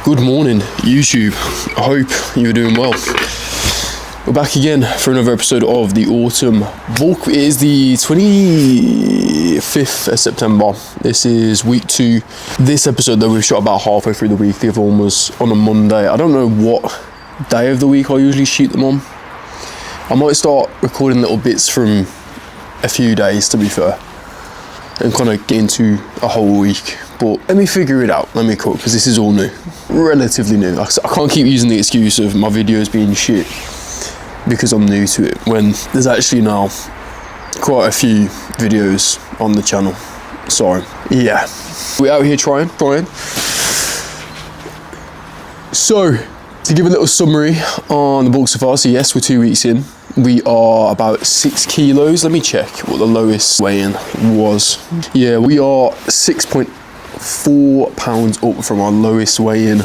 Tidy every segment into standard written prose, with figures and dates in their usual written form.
Good morning, YouTube. I hope you're doing well. We're back again for another episode of the autumn bulk. It is the 25th of September. This is week 2. This episode though, we've shot about halfway through the week. The other one was on a Monday. I don't know what day of the week I usually shoot them on. I might start recording little bits from a few days, to be fair, and kind of get into a whole week. But let me figure it out. Let me cook, because this is all new, relatively new. I can't keep using the excuse of my videos being shit because I'm new to it, when there's actually now quite a few videos on the channel. So yeah, we're out here trying. So to give a little summary on the bulk so far, so yes, we're 2 weeks in. We are about 6 kilos. Let me check what the lowest weigh-in was. Yeah, we are 6.4 pounds up from our lowest weigh-in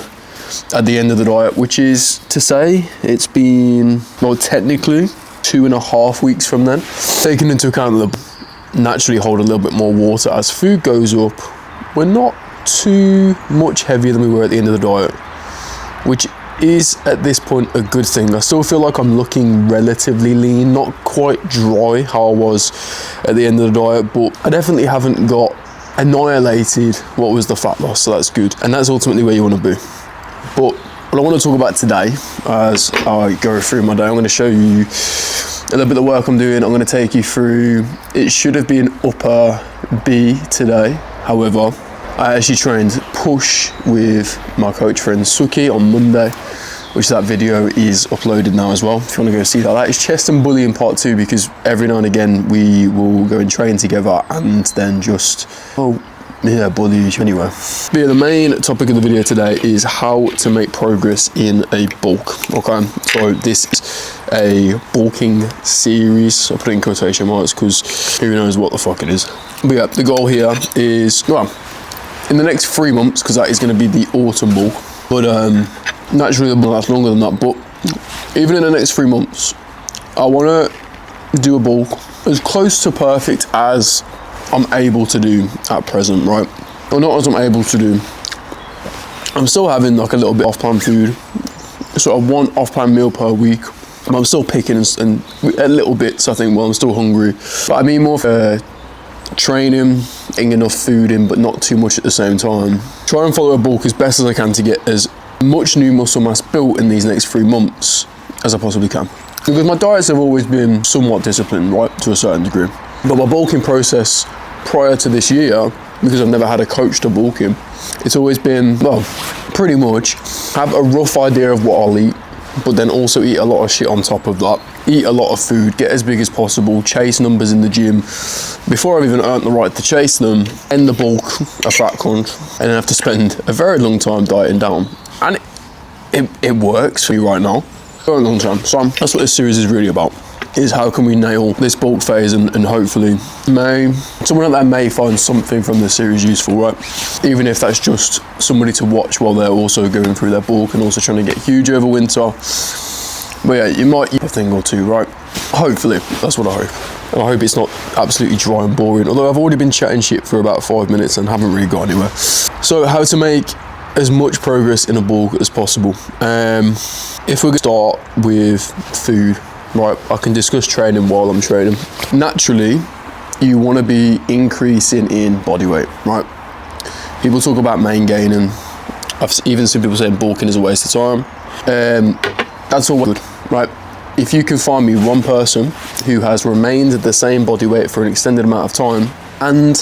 at the end of the diet, which is to say it's been, well, technically 2.5 weeks from then. Taking into account that naturally hold a little bit more water as food goes up, we're not too much heavier than we were at the end of the diet, which is at this point a good thing. I still feel like I'm looking relatively lean, not quite dry how I was at the end of the diet, but I definitely haven't got annihilated what was the fat loss, so that's good, and that's ultimately where you want to be. But what I want to talk about today, as I go through my day, I'm going to show you a little bit of work I'm doing. I'm going to take you through, it should have been upper B today, however I actually trained push with my coach friend Suki on Monday, which that video is uploaded now as well, if you want to go see that. That is chest and bullying part 2, because every now and again we will go and train together and then just, bully each anyway. But yeah, the main topic of the video today is how to make progress in a bulk. Okay, so this is a bulking series. I put it in quotation marks because who knows what the fuck it is. But yeah, the goal here is, well, in the next 3 months, because that is going to be the autumn bulk, but naturally it will last longer than that, but even in the next 3 months I want to do a bulk as close to perfect as I'm able to do at present, right? Or not as I'm able to do. I'm still having like a little bit off-plan food, sort of 1 off-plan meal per week, but I'm still picking and a little bits, I think, while I'm still hungry. But I mean more for training, getting enough food in, but not too much at the same time. Try and follow a bulk as best as I can to get as much new muscle mass built in these next 3 months as I possibly can. Because my diets have always been somewhat disciplined, right, to a certain degree. But my bulking process prior to this year, because I've never had a coach to bulk in, it's always been, well, pretty much have a rough idea of what I'll eat, but then also eat a lot of shit on top of that. Eat a lot of food, get as big as possible, chase numbers in the gym. Before I've even earned the right to chase them, end the bulk, a fat cunt, and then have to spend a very long time dieting down. And it works for me right now, very long time. So that's what this series is really about, is how can we nail this bulk phase and hopefully someone out there may find something from this series useful, right? Even if that's just somebody to watch while they're also going through their bulk and also trying to get huge over winter. But yeah, you might eat a thing or two, right? Hopefully, that's what I hope. And I hope it's not absolutely dry and boring, although I've already been chatting shit for about 5 minutes and haven't really got anywhere. So how to make as much progress in a bulk as possible. If we're going to start with food, right, I can discuss training while I'm training. Naturally, you want to be increasing in body weight, right? People talk about main gaining. I've even seen people saying bulking is a waste of time. That's all good, right? If you can find me one person who has remained the same body weight for an extended amount of time and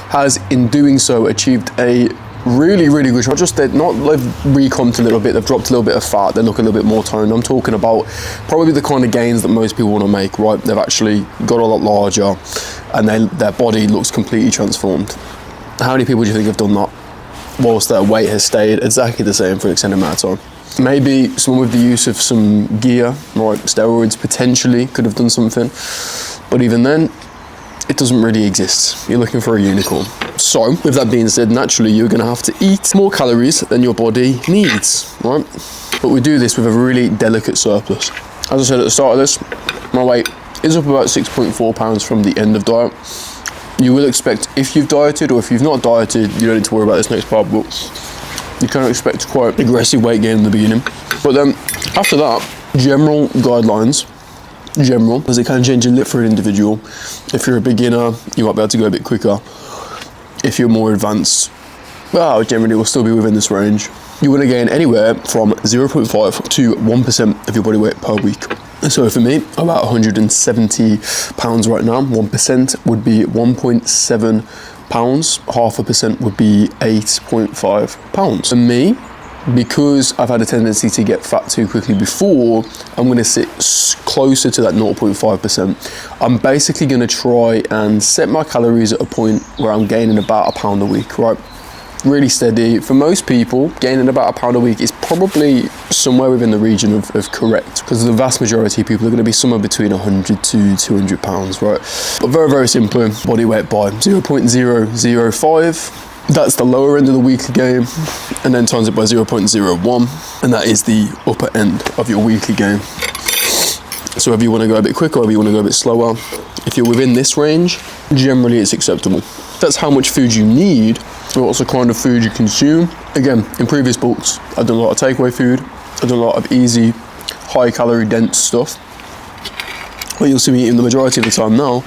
has in doing so achieved a really, really good shot, just they're not, they've recomped a little bit, they've dropped a little bit of fat, they look a little bit more toned. I'm talking about probably the kind of gains that most people want to make, right? They've actually got a lot larger and their body looks completely transformed. How many people do you think have done that whilst their weight has stayed exactly the same for an extended amount of time? Maybe someone with the use of some gear, right, steroids potentially could have done something, but even then, it doesn't really exist. You're looking for a unicorn. So, with that being said, naturally you're going to have to eat more calories than your body needs, right? But we do this with a really delicate surplus. As I said at the start of this, my weight is up about 6.4 pounds from the end of diet. You will expect, if you've dieted or if you've not dieted, you don't need to worry about this next part, but You kind of expect quite aggressive weight gain in the beginning. But then after that, general guidelines, because it can change a little for an individual. If you're a beginner, you might be able to go a bit quicker. If you're more advanced, well, generally will still be within this range. You want to gain anywhere from 0.5 to 1% of your body weight per week. So for me, about 170 pounds right now, 1% would be 1.7 pounds, 0.5% would be 8.5 pounds. For me, because I've had a tendency to get fat too quickly before, I'm going to sit closer to that 0.5%. I'm basically going to try and set my calories at a point where I'm gaining about a pound a week, right? Really steady. For most people, gaining about a pound a week is probably somewhere within the region of correct, because the vast majority of people are going to be somewhere between 100 to 200 pounds, right? But very, very simple, body weight by 0.005. That's the lower end of the weekly gain, and then times it by 0.01, and that is the upper end of your weekly gain. So if you want to go a bit quicker, or if you want to go a bit slower, if you're within this range, generally it's acceptable. That's how much food you need, or what's the kind of food you consume. Again, in previous books, I've done a lot of takeaway food, I've done a lot of easy, high calorie dense stuff. What you'll see me eating the majority of the time now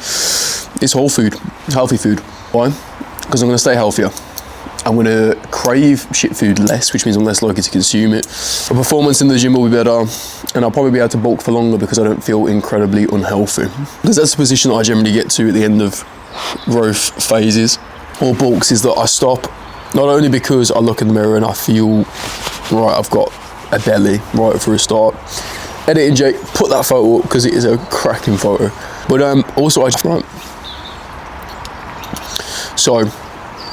is whole food, healthy food. Why? Because I'm going to stay healthier. I'm going to crave shit food less, which means I'm less likely to consume it. My performance in the gym will be better, and I'll probably be able to bulk for longer because I don't feel incredibly unhealthy. Because that's the position that I generally get to at the end of growth phases or bulks, is that I stop, not only because I look in the mirror and I feel, right, I've got a belly, right, for a start. Editing Jake, put that photo up because it is a cracking photo. But also I just, right. So,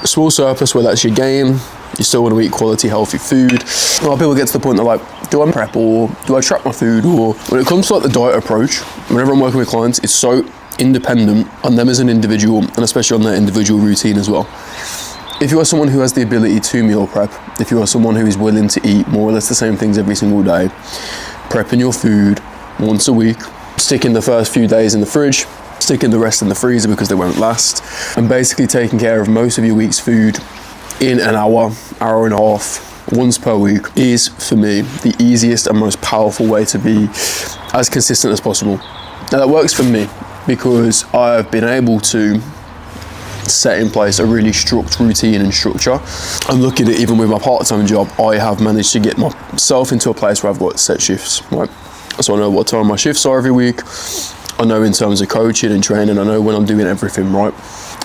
small surplus where that's your gain, you still want to eat quality healthy food. A lot of people get to the point they're like, do I prep or do I track my food? Or when it comes to like the diet approach, whenever I'm working with clients, it's so independent on them as an individual, and especially on their individual routine as well. If you are someone who has the ability to meal prep, if you are someone who is willing to eat more or less the same things every single day, prepping your food once a week, sticking the first few days in the fridge, sticking the rest in the freezer because they won't last, and basically taking care of most of your week's food in an hour, hour and a half, once per week, is for me the easiest and most powerful way to be as consistent as possible. Now that works for me because I've been able to set in place a really strict routine and structure. And look at it, even with my part-time job, I have managed to get myself into a place where I've got set shifts, right? So I know what time my shifts are every week. I know in terms of coaching and training, I know when I'm doing everything, right?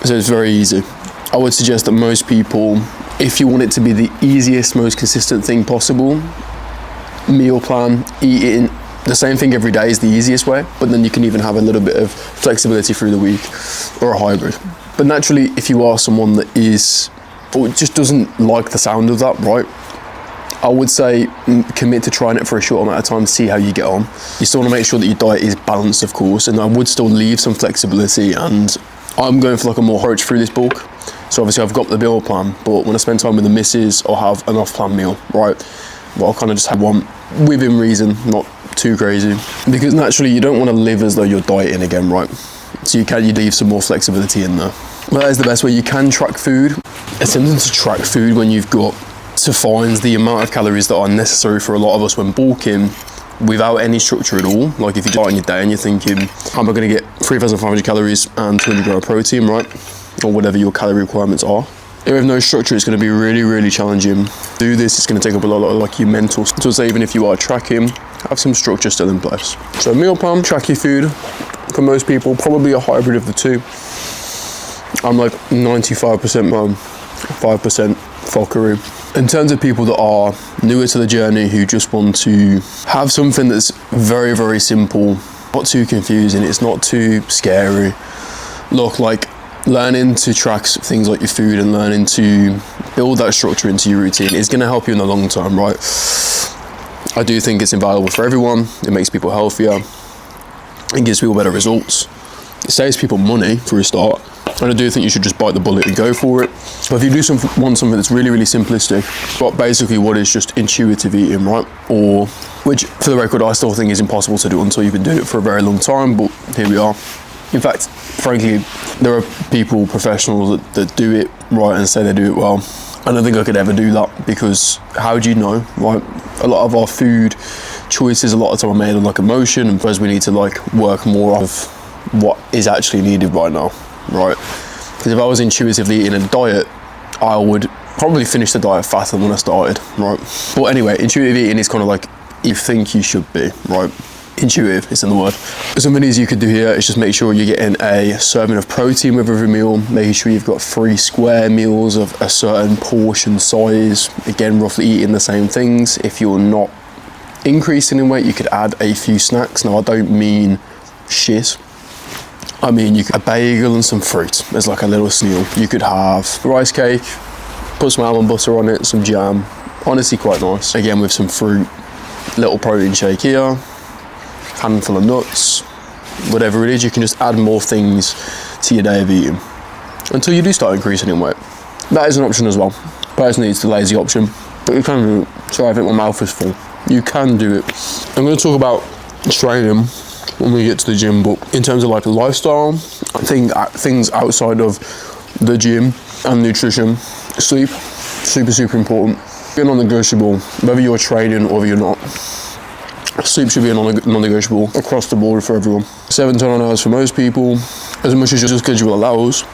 So it's very easy. I would suggest that most people, if you want it to be the easiest, most consistent thing possible, meal plan, eating the same thing every day is the easiest way, but then you can even have a little bit of flexibility through the week or a hybrid. But naturally, if you are someone that is, or just doesn't like the sound of that, right? I would say commit to trying it for a short amount of time to see how you get on. You still want to make sure that your diet is balanced, of course, and I would still leave some flexibility, and I'm going for like a more approach through this bulk. So obviously I've got the meal plan, but when I spend time with the missus, I'll have an off-plan meal, right? Well, I'll kind of just have one within reason, not too crazy. Because naturally you don't want to live as though you're dieting again, right? So you leave some more flexibility in there. Well, that is the best way. You can track food. It's tempting to track food when you've got to find the amount of calories that are necessary for a lot of us when bulking without any structure at all. Like if you start on your day and you're thinking, how am I going to get 3,500 calories and 200 grams of protein, right? Or whatever your calorie requirements are. If you have no structure, it's going to be really, really challenging. Do this, it's going to take up a lot of like your mental. So say even if you are tracking, have some structure still in place. So meal plan, track your food. For most people, probably a hybrid of the two. I'm like 95% mom, 5% fuckery. In terms of people that are newer to the journey, who just want to have something that's very, very simple, not too confusing, it's not too scary. Look, like learning to track things like your food and learning to build that structure into your routine is going to help you in the long term, right? I do think it's invaluable for everyone. It makes people healthier. It gives people better results. It saves people money for a start. And I do think you should just bite the bullet and go for it. But if you do want something that's really, really simplistic, but basically what is just intuitive eating, right? Or, which for the record, I still think is impossible to do until you've been doing it for a very long time, but here we are. In fact, frankly, there are people, professionals that do it right and say they do it well. I don't think I could ever do that, because how do you know, right? A lot of our food choices a lot of time are made on like emotion, and because we need to like work more of what is actually needed right now, right? Because if I was intuitively eating a diet, I would probably finish the diet faster than when I started, right? But anyway, intuitive eating is kind of like you think you should be, right? Intuitive, it's in the word. Something easy you could do here is just make sure you're getting a serving of protein with every meal, making sure you've got 3 square meals of a certain portion size. Again, roughly eating the same things. If you're not increasing in weight, you could add a few snacks. Now, I don't mean shit. I mean, a bagel and some fruit as like a little snail. You could have rice cake, put some almond butter on it, some jam. Honestly, quite nice. Again, with some fruit, little protein shake here, handful of nuts, whatever it is. You can just add more things to your day of eating until you do start increasing in weight. That is an option as well. Personally, it's the lazy option, but you can do it. Sorry, I think my mouth is full. You can do it. I'm going to talk about training when we get to the gym, but in terms of like lifestyle, I think things outside of the gym and nutrition, sleep, super important. Be non-negotiable, whether you're training or whether you're not. Sleep should be a non-negotiable across the board for everyone. 7 to 9 hours for most people, as much as your schedule allows.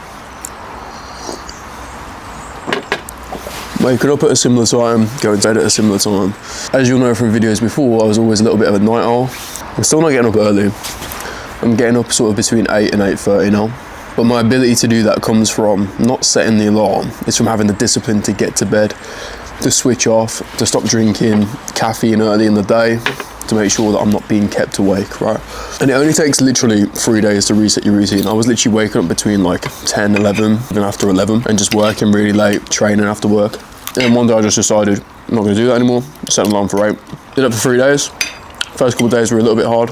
Waking up at a similar time, going to bed at a similar time. As you'll know from videos before, I was always a little bit of a night owl. I'm still not getting up early. I'm getting up sort of between 8 and 8:30 now. But my ability to do that comes from not setting the alarm. It's from having the discipline to get to bed, to switch off, to stop drinking caffeine early in the day, to make sure that I'm not being kept awake, right? And it only takes literally 3 days to reset your routine. I was literally waking up between like 10, 11, even after 11, and just working really late, training after work. And one day I just decided I'm not gonna do that anymore. Set an alarm for 8. Did it for 3 days. First couple of days were a little bit hard,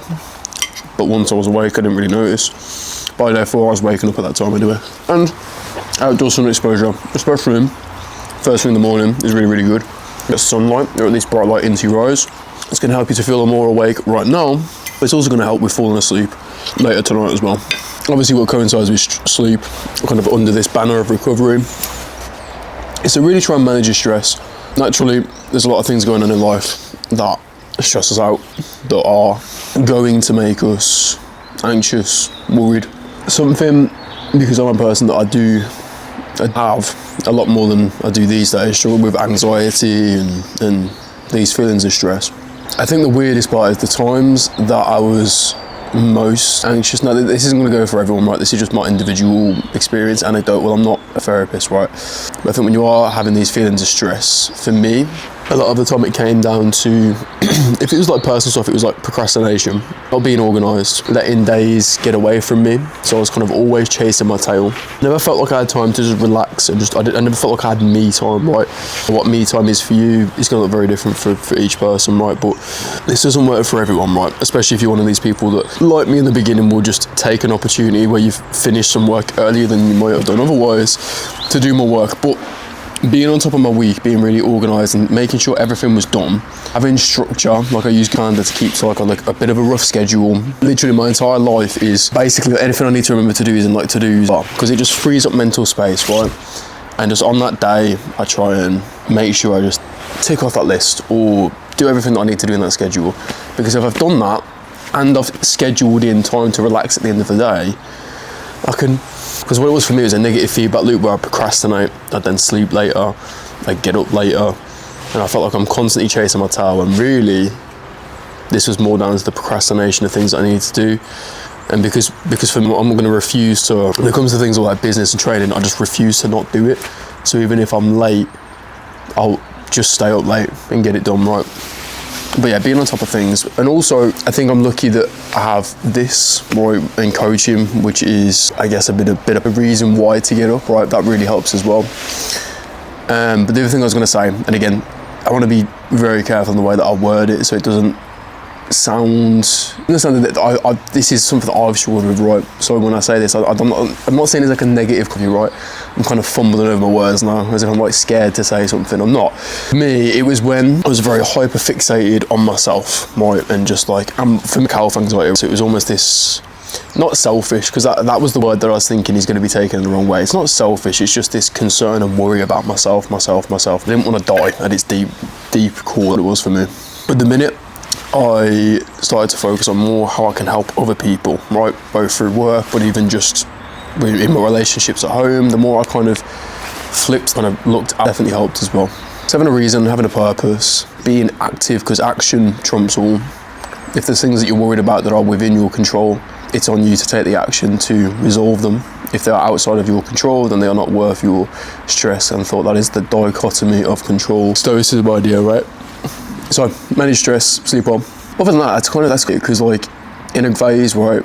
but once I was awake, I didn't really notice. By day 4, I was waking up at that time anyway. And outdoor sun exposure, especially first thing in the morning, is really good. Get sunlight, or at least bright light into your eyes. It's going to help you to feel more awake right now, but it's also going to help with falling asleep later tonight as well. Obviously, what coincides with sleep, kind of under this banner of recovery, is to really try and manage your stress. Naturally, there's a lot of things going on in life that stress us out, that are going to make us anxious, worried. Something, because I'm a person that I have a lot more than I do these days, struggle with anxiety and these feelings of stress. I think the weirdest part is the times that I was most anxious. Now, this isn't going to go for everyone, right? This is just my individual experience, anecdote. Well, I'm not a therapist, right? But I think when you are having these feelings of stress, for me, a lot of the time it came down to, if it was like personal stuff, it was like procrastination, not being organised, letting days get away from me. So I was kind of always chasing my tail. Never felt like I had time to just relax and I never felt like I had me time, right? What me time is for you is going to look very different for each person, right? But this doesn't work for everyone, right? Especially if you're one of these people that, like me in the beginning, will just take an opportunity where you've finished some work earlier than you might have done otherwise to do more work. But being on top of my week, being really organised and making sure everything was done, having structure, like I use calendar to keep so like a bit of a rough schedule. Literally my entire life is basically anything I need to remember to do is in like to-dos, because it just frees up mental space, right? And just on that day, I try and make sure I just tick off that list or do everything that I need to do in that schedule. Because if I've done that and I've scheduled in time to relax at the end of the day, I can. Because what it was for me was a negative feedback loop where I procrastinate, I'd then sleep later, I'd get up later, and I felt like I'm constantly chasing my tail, and really, this was more down to the procrastination of things that I needed to do. And because for me, I'm going to refuse to, when it comes to things like business and training, I just refuse to not do it. So even if I'm late, I'll just stay up late and get it done right. But yeah, being on top of things. And also, I think I'm lucky that I have this right in coaching, which is, I guess, a bit of a reason why to get up, right? That really helps as well. But the other thing I was going to say, and again, I want to be very careful in the way that I word it so it doesn't sound that this is something that I've struggled with, right? So when I say this, I'm not saying it's like a negative copy, right? I'm kind of fumbling over my words now, as if I'm like scared to say something. I'm not. For me, it was when I was very hyper fixated on myself, right? And just like, for me, health anxiety. So it was almost this not selfish, because that was the word that I was thinking he's going to be taken in the wrong way. It's not selfish, it's just this concern and worry about myself. I didn't want to die at its deep core that it was for me. But the minute I started to focus on more how I can help other people, right, both through work, but even just in my relationships at home, the more I kind of flipped, kind of looked, definitely helped as well. So having a reason, having a purpose, being active, because action trumps all. If there's things that you're worried about that are within your control, it's on you to take the action to resolve them. If they are outside of your control, then they are not worth your stress and thought. That is the dichotomy of control. Stoicism idea, right? So manage stress, sleep on. Other than that, that's good, because like in a phase where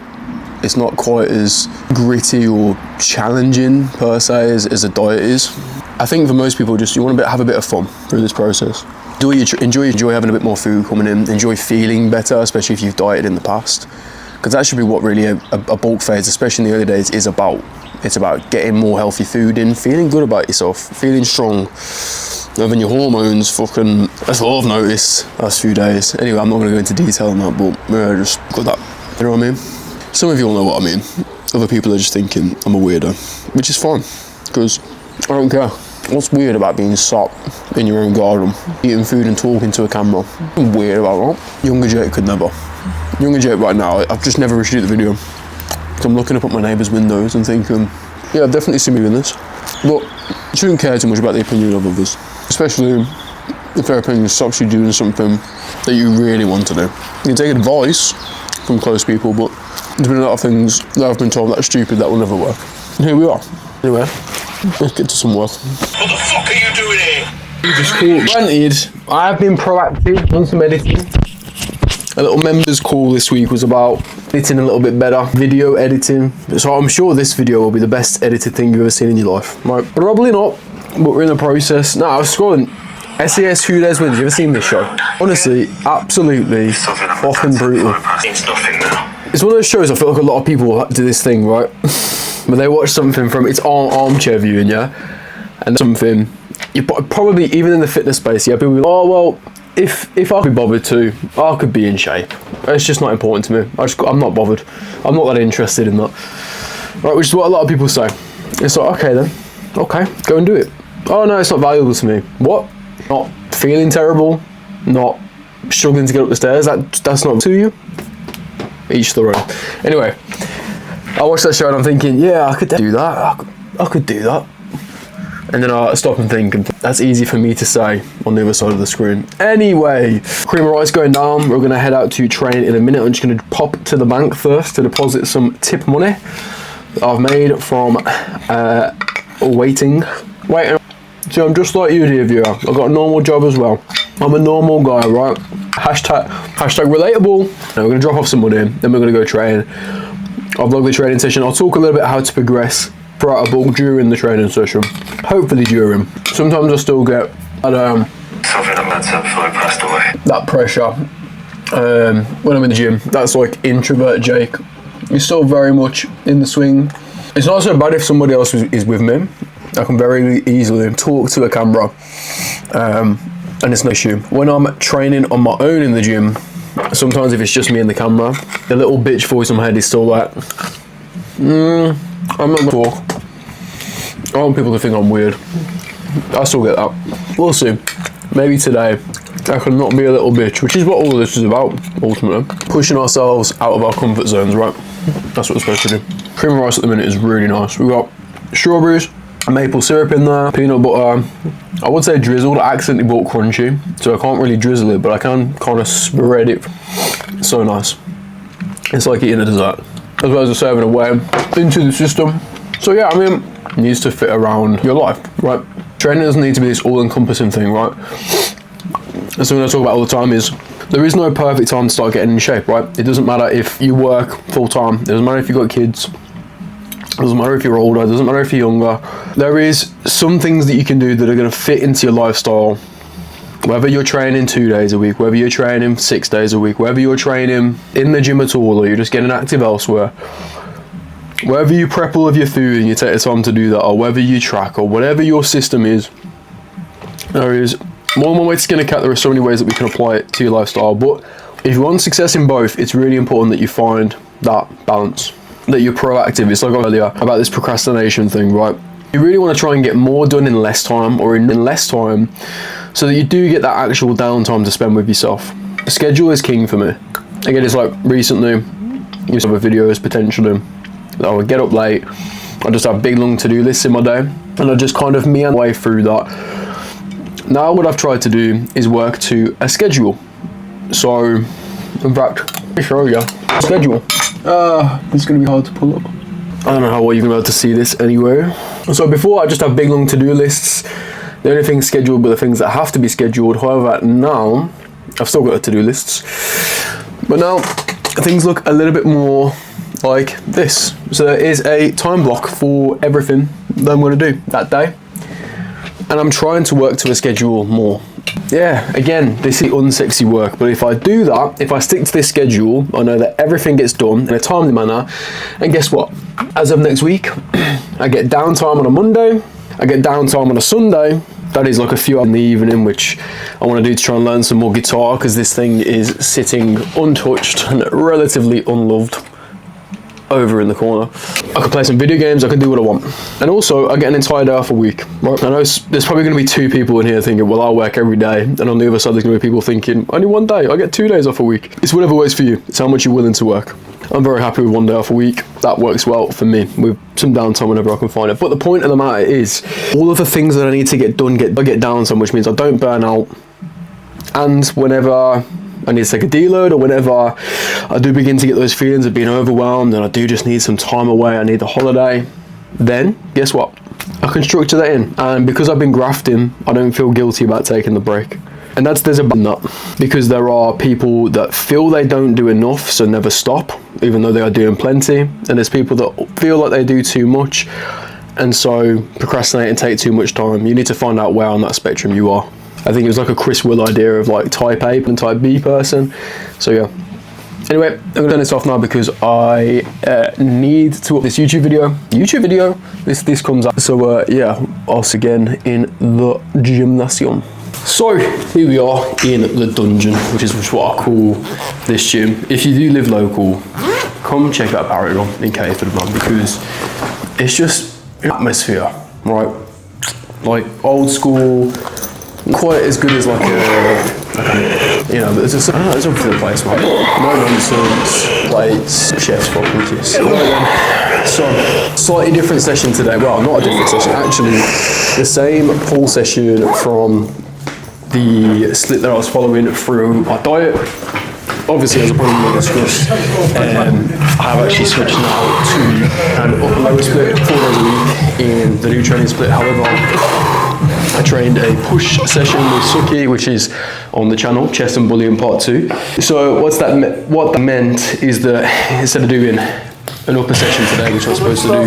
it's not quite as gritty or challenging per se as a diet is. I think for most people, just you want to have a bit of fun through this process. Enjoy having a bit more food coming in. Enjoy feeling better, especially if you've dieted in the past, because that should be what really a bulk phase, especially in the early days, is about. It's about getting more healthy food in, feeling good about yourself, feeling strong. Having your hormones fucking, that's what I've noticed last few days. Anyway, I'm not going to go into detail on that, but yeah, I just got that. You know what I mean? Some of you all know what I mean. Other people are just thinking I'm a weirdo, which is fine, because I don't care. What's weird about being sat in your own garden, eating food and talking to a camera? I'm weird about that. Younger Jake could never. Younger Jake right now, I've just never reshoot the video. So I'm looking up at my neighbour's windows and thinking, yeah, I've definitely seen me doing this. But you shouldn't care too much about the opinion of others, especially if their opinion stops you doing something that you really want to do. You can take advice from close people, but there's been a lot of things that I've been told that are stupid that will never work. And here we are. Anyway, let's get to some work. What the fuck are you doing here? Granted, I have been proactive on some editing. A little members call this week was about editing a little bit better, video editing. So I'm sure this video will be the best edited thing you've ever seen in your life. Right? Probably not, but we're in the process. Now I was scrolling. SAS Who Dares Wins. You ever seen this show? Honestly, absolutely fucking brutal. It's one of those shows I feel like a lot of people do this thing, right? When they watch something from its armchair viewing, yeah? And something, you probably, even in the fitness space, yeah, people be like, oh, well, if I could be bothered to, I could be in shape. It's just not important to me. I'm not bothered. I'm not that interested in that. Right, which is what a lot of people say. It's like, okay then, okay, go and do it. Oh no, it's not valuable to me. What? Not feeling terrible, not struggling to get up the stairs, that's not to you? Each their own. Anyway, I watched that show and I'm thinking, yeah, I could do that. I could do that. And then I stop and think, that's easy for me to say on the other side of the screen. Anyway, cream of rice going down. We're gonna head out to train in a minute. I'm just gonna pop to the bank first to deposit some tip money that I've made from waiting. See, I'm just like you, dear viewer. I've got a normal job as well. I'm a normal guy, right? Hashtag relatable. Now we're gonna drop off some money, then we're gonna go train. I'll vlog the training session. I'll talk a little bit how to progress throughout a bulk during the training session. Hopefully during. Sometimes I still get that pressure when I'm in the gym. That's like introvert Jake. You're still very much in the swing. It's not so bad if somebody else is with me. I can very easily talk to a camera and it's no issue. When I'm training on my own in the gym, sometimes if it's just me and the camera, the little bitch voice in my head is still like, I'm not gonna talk. I want people to think I'm weird. I still get that. We'll see. Maybe today I can not be a little bitch, which is what all of this is about, ultimately. Pushing ourselves out of our comfort zones, right? That's what we're supposed to do. Cream of rice at the minute is really nice. We've got strawberries, maple syrup in there, peanut butter. I would say drizzled. I accidentally bought crunchy, so I can't really drizzle it, but I can kind of spread it. It's so nice. It's like eating a dessert, as well as a serving away into the system. So yeah, I mean, it needs to fit around your life, right? Training doesn't need to be this all-encompassing thing, right? That's something I talk about all the time is, there is no perfect time to start getting in shape, right? It doesn't matter if you work full-time, it doesn't matter if you've got kids, it doesn't matter if you're older, it doesn't matter if you're younger. There is some things that you can do that are going to fit into your lifestyle. Whether you're training 2 days a week, whether you're training 6 days a week, whether you're training in the gym at all, or you're just getting active elsewhere, whether you prep all of your food and you take the time to do that, or whether you track, or whatever your system is, there is more than one way to skin a cat. There are so many ways that we can apply it to your lifestyle. But if you want success in both, it's really important that you find that balance, that you're proactive. It's like earlier about this procrastination thing, right? You really want to try and get more done in less time, or in less time, so that you do get that actual downtime to spend with yourself. The schedule is king for me. Again, it's like recently, you saw the videos potentially, I would get up late, I just have big long to-do lists in my day, and I just kind of meander way through that. Now what I've tried to do is work to a schedule. So, in fact, let me show you. Schedule. This is going to be hard to pull up. I don't know how well you're going to be able to see this anywhere. So before, I just have big long to-do lists. The only things scheduled were the things that have to be scheduled. However, now, I've still got the to-do lists. But now, things look a little bit more like this. So there is a time block for everything that I'm going to do that day. And I'm trying to work to a schedule more. Yeah, again, this is unsexy work, but if I do that, if I stick to this schedule, I know that everything gets done in a timely manner. And guess what? As of next week, I get downtime on a Monday, I get downtime on a Sunday. That is like a few hours in the evening, which I want to do to try and learn some more guitar, because this thing is sitting untouched and relatively unloved over in the corner. I can play some video games, I can do what I want. And also, I get an entire day off a week. Right? I know there's probably going to be 2 people in here thinking, well, I work every day. And on the other side, there's going to be people thinking, only one day, I get 2 days off a week. It's whatever works for you. It's how much you're willing to work. I'm very happy with 1 day off a week. That works well for me, with some downtime whenever I can find it. But the point of the matter is, all of the things that I need to get done, I get downtime, which means I don't burn out. And whenever I need to take a deload, or whenever I do begin to get those feelings of being overwhelmed and I do just need some time away, I need a holiday, then guess what? I can structure that in. And because I've been grafting, I don't feel guilty about taking the break. And there's a nut, because there are people that feel they don't do enough, so never stop, even though they are doing plenty. And there's people that feel like they do too much, and so procrastinate and take too much time. You need to find out where on that spectrum you are. I think it was like a Chris Will idea of like type A and type B person. So yeah. Anyway, I'm gonna turn this off now because I need to up this YouTube video. This comes up. So yeah, us again in the gymnasium. So here we are in the dungeon, which is what I call this gym. If you do live local, come check out Barrett in Cayford, man, because it's just an atmosphere, right? Like old school. Quite as good as like a, you know, but it's a, I don't know, it's all for the place, man. No nonsense, plates, chef's properties. So, slightly different session today. Well, not a different session, actually. The same pull session from the split that I was following through my diet. Obviously, as a problem we discussed, I have actually switched now to an upper lower split 4 days a week in the new training split. However, I trained a push session with Suki, which is on the channel, Chest and Bullying Part 2. So what that meant is that instead of doing an upper session today, which I was supposed to do,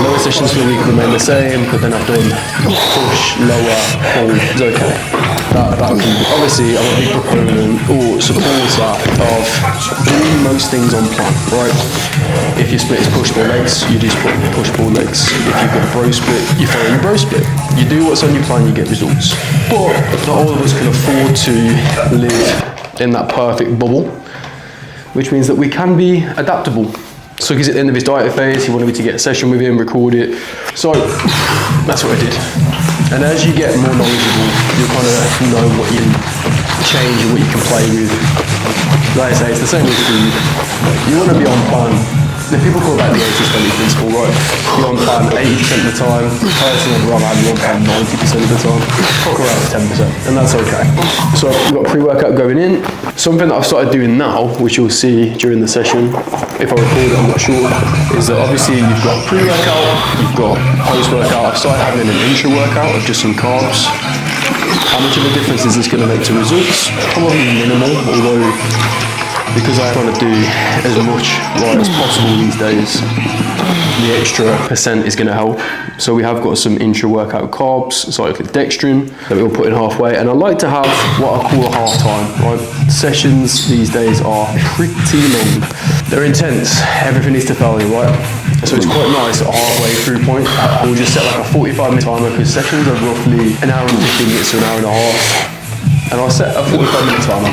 lower sessions for the week remain the same, but then I've done push, lower, pull. It's okay. That can be, obviously, I'm a big proponent or supporter of doing most things on plan, right? If your split is push pull legs, you just put push pull legs. If you've got a bro split, you follow your bro split. You do what's on your plan, you get results. But not all of us can afford to live in that perfect bubble, which means that we can be adaptable. So he's at the end of his diet phase, he wanted me to get a session with him, record it. So that's what I did. And as you get more knowledgeable, you kind of know what you change and what you can play with. Like I say, it's the same with food. You want to be on plan. The people call that the 80-20 principle, right? You're on plan 80% of the time. Personally, I'd rather have you on plan 90% of the time. Fuck around 10%, and that's okay. So we've got pre-workout going in. Something that I've started doing now, which you'll see during the session, if I record it, I'm not sure, is that obviously you've got pre-workout, you've got post-workout. I've started having an intra-workout of just some carbs. How much of a difference is this going to make to results? Probably minimal, although because I want to do as much right as possible these days, the extra percent is going to help. So we have got some intra-workout carbs, cyclodextrin, that we'll put in halfway, and I like to have what I call a half time, right? Sessions these days are pretty long. They're intense, everything needs to fail you, right? So it's quite nice at halfway through point. We'll just set like a 45-minute timer, because sessions are roughly an hour and 15 minutes to an hour and a half. And I'll set a 45-minute timer,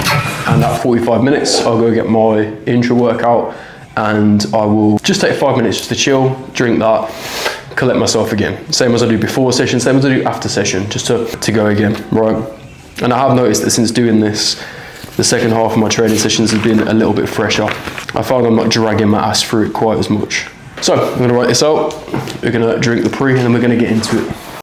and at 45 minutes, I'll go get my intra-workout, and I will just take 5 minutes just to chill, drink that, collect myself again. Same as I do before session, same as I do after session, just to go again, right? And I have noticed that since doing this, the second half of my training sessions have been a little bit fresher. I found I'm not dragging my ass through it quite as much. So I'm gonna write this out, we're gonna drink the pre, and then we're gonna get into it.